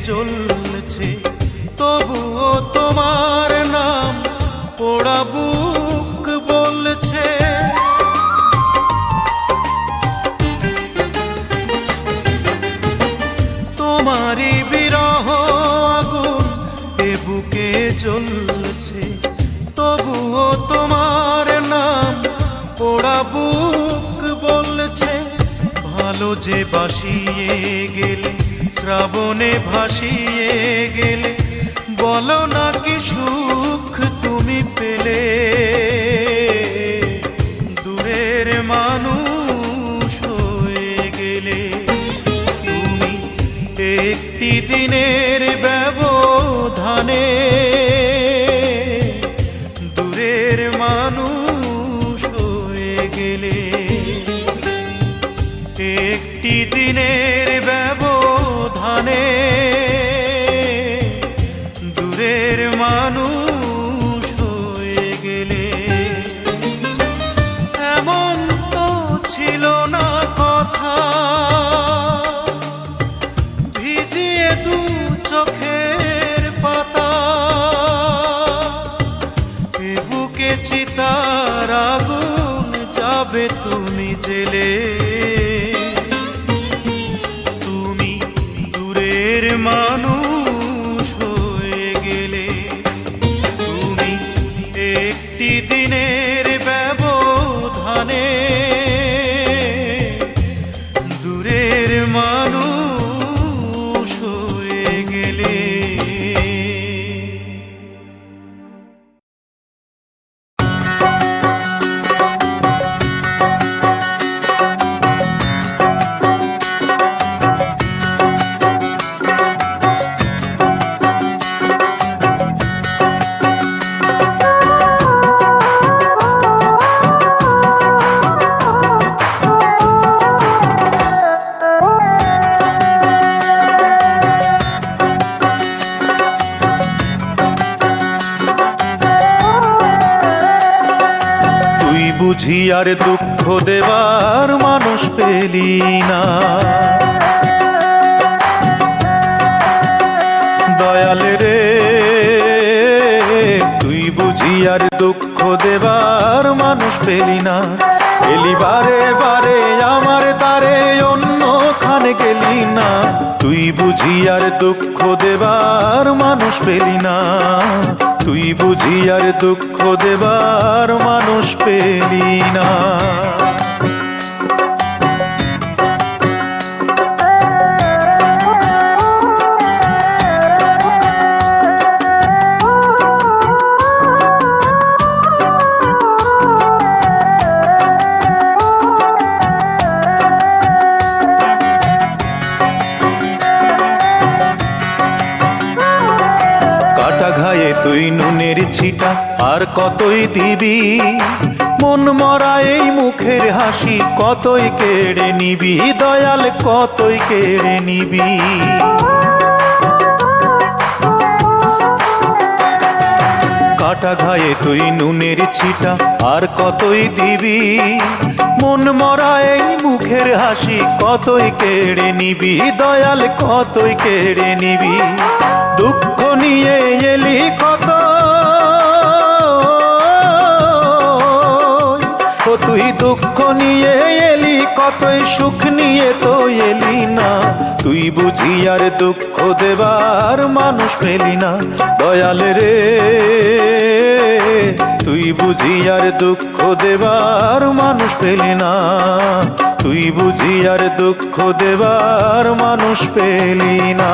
জ্বলছে, তবুও তোমার নাম পোড়া বুক বলছে। তোমারই বিরহ আগুন এ বুকে জ্বলছে, তবুও তোমার নাম পোড়া বুক বলছে। ভালো যে বাসিয়ে গেলে, শ্রাবণে ভাসিয়ে গেলে, বলো না কি সুখ তুমি পেলে। দূরের মানুষ হয়ে গেলে তুমি একটি দিনের ব্যবধানে। দূরের মানুষ হয়ে গেলে একটি দিনের ব্যবধানে। দূরের মানুষ হয়ে গেলে এমন তো ছিল না কথা, ভিজিয়ে দু চোখের পাতা। এ বুকে চিতার আগুন যাবে তুমি জেলে। মানুষ হয়ে গেলে তুমি একটি দিনের ব্যবধানে। দূরের মানুষ হয়ে গেলে। বুঝি আর দুঃখ দেবার মানুষ পেলি না। দয়াল রে তুই বুঝি আর দুঃখ দেবার মানুষ পেলি না। এলি বারে বারে আমার দ্বারে অন্যখানে গেলি না। তুই বুঝি আর দুঃখ দেবার মানুষ পেলি না। তুই বুঝি আর দুঃখ দেবার মানুষ পেলি না। তুই নুনের ছিটা আর কতই দিবি, মন মরা এই মুখের হাসি কতই কেড়ে নিবি। দয়াল কতই কেড়ে নিবি। কাটা ঘায়ে তুই নুনের ছিটা আর কতই দিবি, মন মরা এই মুখের হাসি কতই কেড়ে নিবি। দয়াল কতই কেড়ে নিবি। দুঃখ নিয়ে এলি কত, তুই দুঃখ নিয়ে এলি কতই, সুখ নিয়ে তো এলি না। তুই বুঝি আর দুঃখ দেবার মানুষ পেলি না। দয়াল রে তুই বুঝি আর দুঃখ দেবার মানুষ পেলি না। তুই বুঝি আর দুঃখ দেবার মানুষ পেলি না।